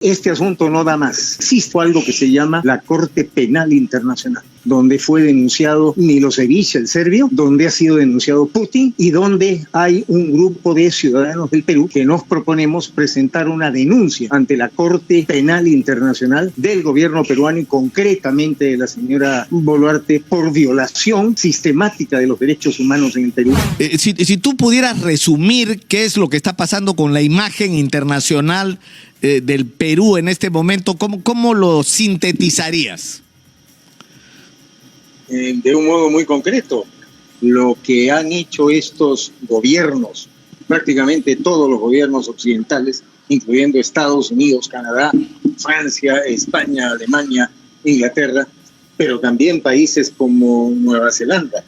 Este asunto no da más. Existe algo que se llama la Corte Penal Internacional, donde fue denunciado Milosevic, el serbio, donde ha sido denunciado Putin y donde hay un grupo de ciudadanos del Perú que nos proponemos presentar una denuncia ante la Corte Penal Internacional del gobierno peruano y concretamente de la señora Boluarte por violación sistemática de los derechos humanos en el Perú. Si tú pudieras resumir qué es lo que está pasando con la imagen internacional del Perú en este momento, ¿cómo lo sintetizarías? De un modo muy concreto, lo que han hecho estos gobiernos, prácticamente todos los gobiernos occidentales, incluyendo Estados Unidos, Canadá, Francia, España, Alemania, Inglaterra, pero también países como Nueva Zelanda,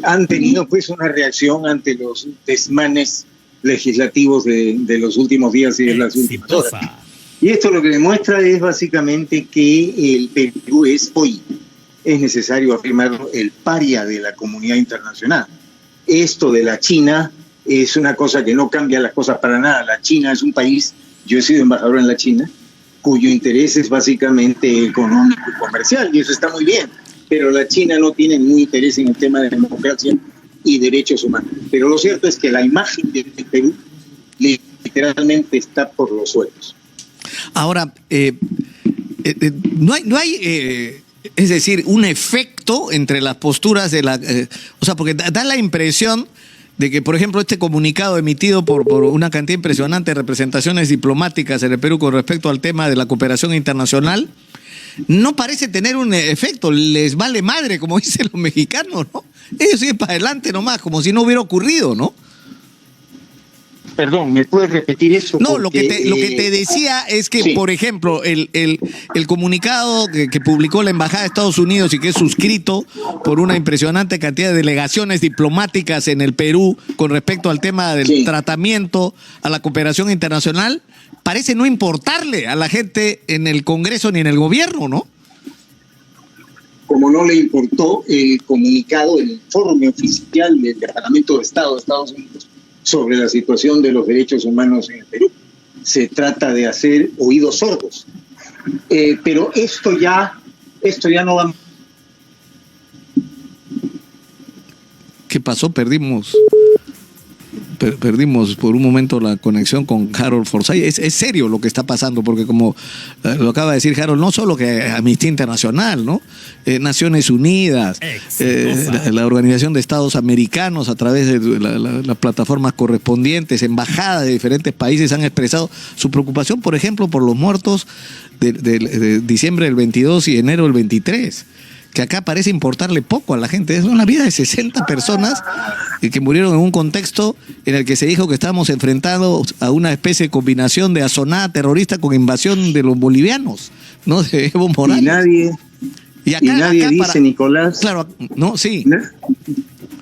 han tenido pues una reacción ante los desmanes legislativos de los últimos días y de las últimas horas. Y esto lo que demuestra es básicamente que el Perú es hoy, es necesario afirmarlo, el paria de la comunidad internacional. Esto de la China es una cosa que no cambia las cosas para nada. La China es un país, yo he sido embajador en la China, cuyo interés es básicamente económico y comercial, y eso está muy bien, pero la China no tiene ningún interés en el tema de democracia y derechos humanos. Pero lo cierto es que la imagen del Perú literalmente está por los suelos. Ahora, no hay es decir, un efecto entre las posturas de la... o sea, porque da la impresión de que, por ejemplo, este comunicado emitido por una cantidad impresionante de representaciones diplomáticas en el Perú con respecto al tema de la cooperación internacional, no parece tener un efecto, les vale madre, como dicen los mexicanos, ¿no? Ellos siguen para adelante nomás, como si no hubiera ocurrido, ¿no? Perdón, ¿me puedes repetir eso? No, lo que te decía es que, sí, por ejemplo, el comunicado que publicó la Embajada de Estados Unidos y que es suscrito por una impresionante cantidad de delegaciones diplomáticas en el Perú con respecto al tema del tratamiento a la cooperación internacional, parece no importarle a la gente en el Congreso ni en el gobierno, ¿no? Como no le importó el comunicado, el informe oficial del Departamento de Estado de Estados Unidos sobre la situación de los derechos humanos en el Perú. Se trata de hacer oídos sordos. Pero esto ya no va... ¿Qué pasó? Perdimos por un momento la conexión con Harold Forsyth. Es serio lo que está pasando, porque como lo acaba de decir Harold, no solo que Amnistía Internacional, ¿no? Naciones Unidas, la Organización de Estados Americanos a través de las plataformas correspondientes, embajadas de diferentes países han expresado su preocupación, por ejemplo, por los muertos de diciembre del 22 y enero del 23. Que acá parece importarle poco a la gente. Es una vida de 60 personas que murieron en un contexto en el que se dijo que estábamos enfrentados a una especie de combinación de azonada terrorista con invasión de los bolivianos, ¿no? De Evo Morales. Y nadie dice, Nicolás... Claro, no, sí.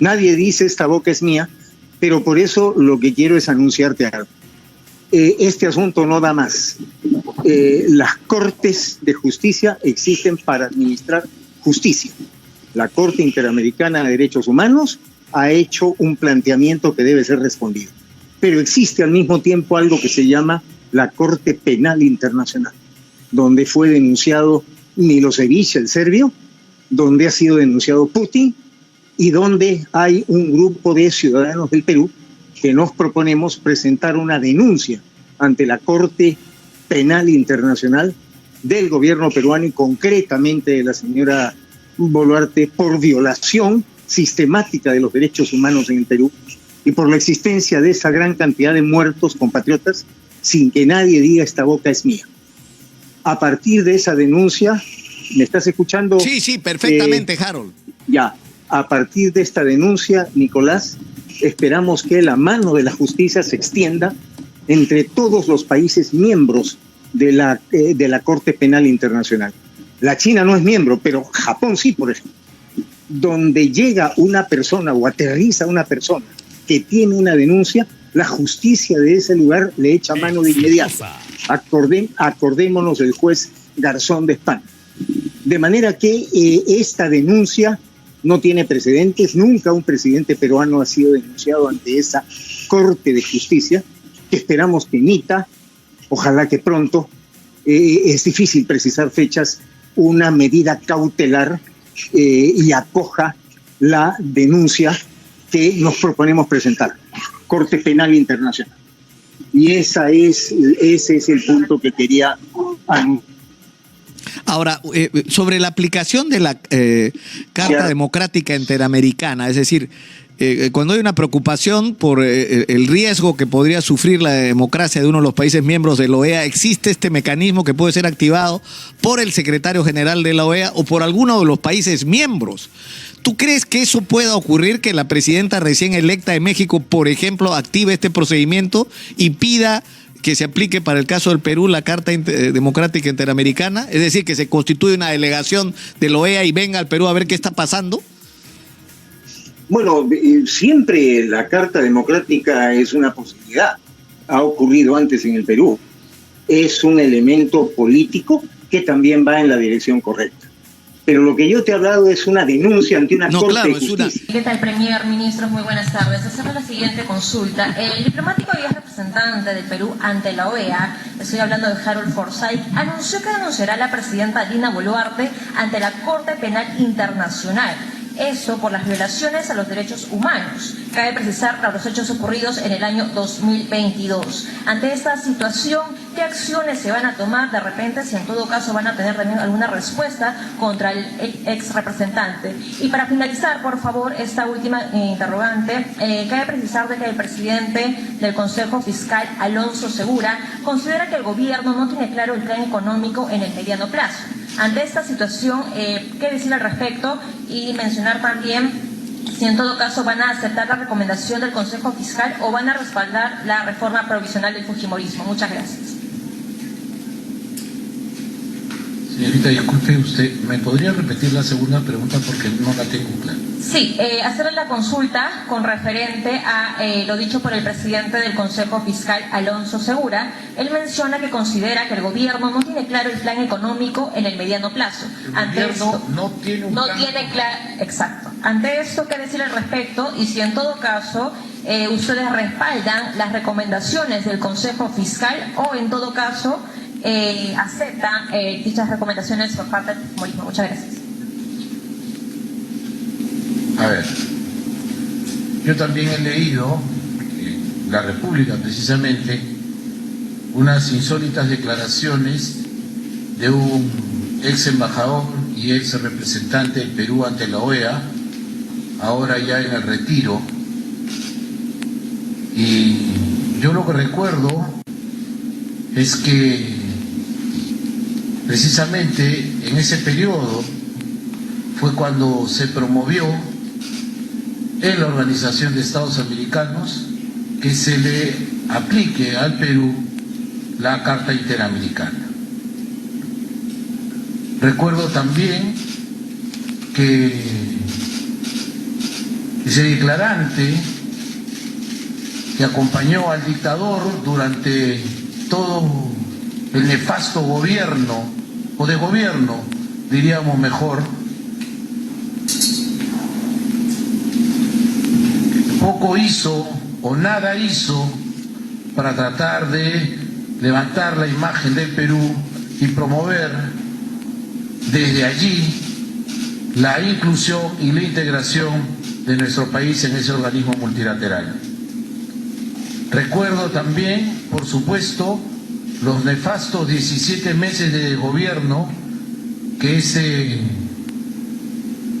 Nadie dice esta boca es mía, pero por eso lo que quiero es anunciarte algo. Este asunto no da más. Las cortes de justicia existen para administrar justicia. La Corte Interamericana de Derechos Humanos ha hecho un planteamiento que debe ser respondido. Pero existe al mismo tiempo algo que se llama la Corte Penal Internacional, donde fue denunciado Milosevic, el serbio, donde ha sido denunciado Putin y donde hay un grupo de ciudadanos del Perú que nos proponemos presentar una denuncia ante la Corte Penal Internacional del gobierno peruano y concretamente de la señora Boluarte por violación sistemática de los derechos humanos en el Perú y por la existencia de esa gran cantidad de muertos compatriotas sin que nadie diga esta boca es mía. A partir de esa denuncia, ¿me estás escuchando? Sí, perfectamente, Harold. Ya, a partir de esta denuncia, Nicolás, esperamos que la mano de la justicia se extienda entre todos los países miembros de la Corte Penal Internacional. La China no es miembro, pero Japón sí, por ejemplo. Donde llega una persona o aterriza una persona que tiene una denuncia, la justicia de ese lugar le echa mano de inmediato. Acordémonos del juez Garzón de España. De manera que esta denuncia no tiene precedentes. Nunca un presidente peruano ha sido denunciado ante esa Corte de Justicia, que esperamos que emita ojalá que pronto, es difícil precisar fechas, una medida cautelar y acoja la denuncia que nos proponemos presentar, Corte Penal Internacional. Y ese es el punto que quería anunciar. Ahora, sobre la aplicación de la Carta Democrática Interamericana, es decir, cuando hay una preocupación por el riesgo que podría sufrir la democracia de uno de los países miembros de la OEA, existe este mecanismo que puede ser activado por el secretario general de la OEA o por alguno de los países miembros. ¿Tú crees que eso pueda ocurrir, que la presidenta recién electa de México, por ejemplo, active este procedimiento y pida que se aplique para el caso del Perú la Carta Democrática Interamericana? Es decir, que se constituya una delegación de la OEA y venga al Perú a ver qué está pasando. Bueno, siempre la Carta Democrática es una posibilidad. Ha ocurrido antes en el Perú. Es un elemento político que también va en la dirección correcta. Pero lo que yo te he hablado es una denuncia ante una Corte de Justicia. ¿Qué tal, Premier, ministros? Muy buenas tardes. Hacemos la siguiente consulta. El diplomático y representante del Perú ante la OEA, estoy hablando de Harold Forsyth, anunció que denunciará a la presidenta Dina Boluarte ante la Corte Penal Internacional. Eso por las violaciones a los derechos humanos. Cabe precisar los hechos ocurridos en el año 2022. Ante esta situación, ¿qué acciones se van a tomar de repente, si en todo caso van a tener también alguna respuesta contra el ex representante? Y para finalizar, por favor, esta última interrogante, cabe precisar de que el presidente del Consejo Fiscal, Alonso Segura, considera que el gobierno no tiene claro el plan económico en el mediano plazo. Ante esta situación, ¿qué decir al respecto? Y mencionar también si en todo caso van a aceptar la recomendación del Consejo Fiscal o van a respaldar la reforma provisional del fujimorismo. Muchas gracias. Señorita, disculpe usted, ¿me podría repetir la segunda pregunta porque no la tengo clara? Sí, hacerle la consulta con referente a lo dicho por el presidente del Consejo Fiscal, Alonso Segura. Él menciona que considera que el gobierno no tiene claro el plan económico en el mediano plazo. El gobierno no tiene un plan. No tiene claro, exacto. Ante esto, ¿qué decir al respecto? Y si en todo caso ustedes respaldan las recomendaciones del Consejo Fiscal o en todo caso aceptan dichas recomendaciones por parte del fujimorismo. Muchas gracias. A ver, yo también he leído en La República precisamente unas insólitas declaraciones de un ex embajador y ex representante del Perú ante la OEA, ahora ya en el retiro, y yo lo que recuerdo es que precisamente en ese periodo fue cuando se promovió en la Organización de Estados Americanos que se le aplique al Perú la Carta Interamericana. Recuerdo también que ese declarante que acompañó al dictador durante todo el nefasto gobierno, o de gobierno, diríamos mejor, poco hizo o nada hizo para tratar de levantar la imagen del Perú y promover desde allí la inclusión y la integración de nuestro país en ese organismo multilateral. Recuerdo también, por supuesto, los nefastos 17 meses de gobierno que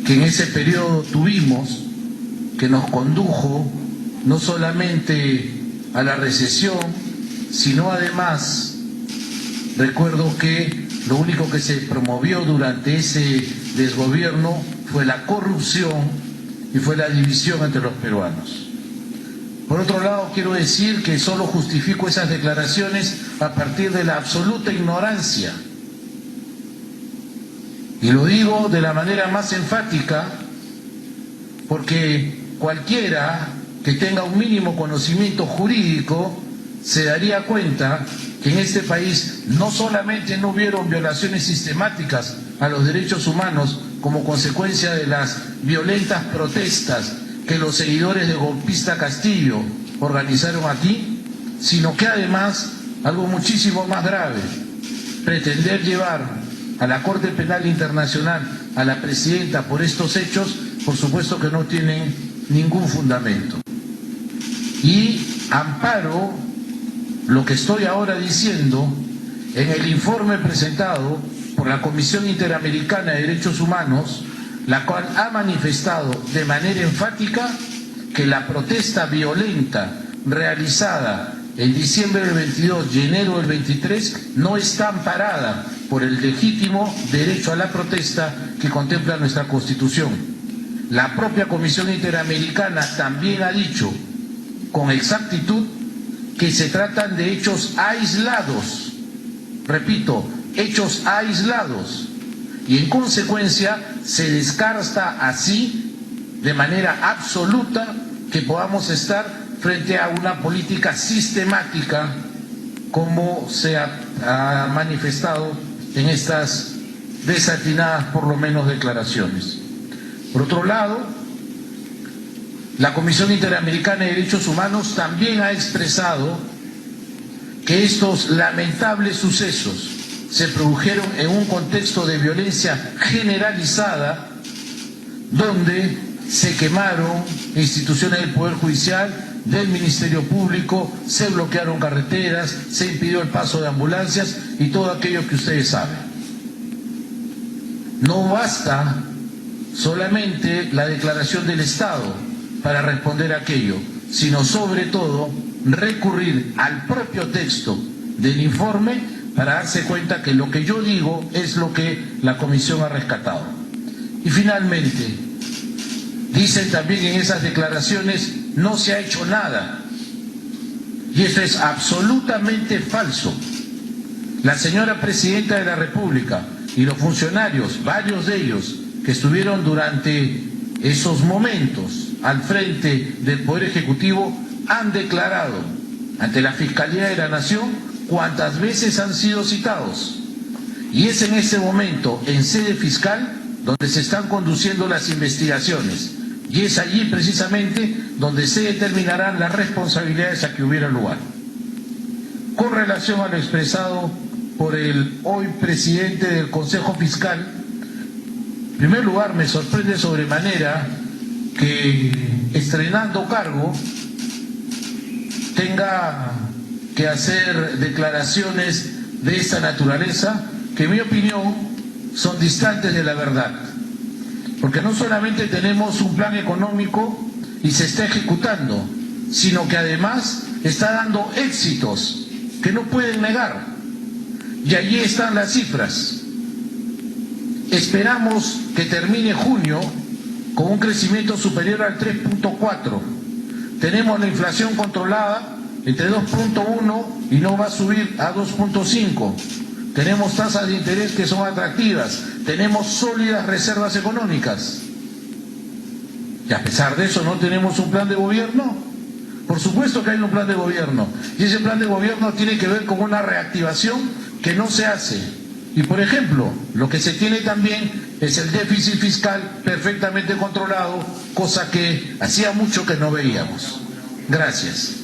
en ese periodo tuvimos, que nos condujo no solamente a la recesión, sino además, recuerdo que lo único que se promovió durante ese desgobierno fue la corrupción y fue la división entre los peruanos. Por otro lado, quiero decir que solo justifico esas declaraciones a partir de la absoluta ignorancia. Y lo digo de la manera más enfática porque cualquiera que tenga un mínimo conocimiento jurídico se daría cuenta que en este país no solamente no hubieron violaciones sistemáticas a los derechos humanos como consecuencia de las violentas protestas que los seguidores del golpista Castillo organizaron aquí, sino que además algo muchísimo más grave, pretender llevar a la Corte Penal Internacional a la presidenta por estos hechos, por supuesto que no tienen ningún fundamento. Y amparo lo que estoy ahora diciendo en el informe presentado por la Comisión Interamericana de Derechos Humanos, la cual ha manifestado de manera enfática que la protesta violenta realizada en diciembre del 22 y enero del 23 no está amparada por el legítimo derecho a la protesta que contempla nuestra Constitución. La propia Comisión Interamericana también ha dicho con exactitud que se tratan de hechos aislados, repito, hechos aislados, y en consecuencia se descarta así de manera absoluta que podamos estar frente a una política sistemática como se ha manifestado en estas desatinadas por lo menos declaraciones. Por otro lado, la Comisión Interamericana de Derechos Humanos también ha expresado que estos lamentables sucesos se produjeron en un contexto de violencia generalizada donde se quemaron instituciones del Poder Judicial, del Ministerio Público, se bloquearon carreteras, se impidió el paso de ambulancias y todo aquello que ustedes saben. No basta solamente la declaración del Estado para responder a aquello, sino sobre todo recurrir al propio texto del informe para darse cuenta que lo que yo digo es lo que la Comisión ha rescatado. Y finalmente, dicen también en esas declaraciones, no se ha hecho nada. Y esto es absolutamente falso. La señora Presidenta de la República y los funcionarios, varios de ellos, que estuvieron durante esos momentos al frente del Poder Ejecutivo, han declarado ante la Fiscalía de la Nación cuantas veces han sido citados. Y es en ese momento, en sede fiscal, donde se están conduciendo las investigaciones. Y es allí precisamente donde se determinarán las responsabilidades a que hubiera lugar. Con relación a lo expresado por el hoy presidente del Consejo Fiscal, en primer lugar me sorprende sobremanera que estrenando cargo tenga que hacer declaraciones de esta naturaleza que en mi opinión son distantes de la verdad. Porque no solamente tenemos un plan económico y se está ejecutando, sino que además está dando éxitos que no pueden negar. Y allí están las cifras. Esperamos que termine junio con un crecimiento superior al 3.4. Tenemos la inflación controlada entre 2.1 y no va a subir a 2.5. Tenemos tasas de interés que son atractivas, tenemos sólidas reservas económicas. Y a pesar de eso, ¿no tenemos un plan de gobierno? Por supuesto que hay un plan de gobierno. Y ese plan de gobierno tiene que ver con una reactivación que no se hace. Y por ejemplo, lo que se tiene también es el déficit fiscal perfectamente controlado, cosa que hacía mucho que no veíamos. Gracias.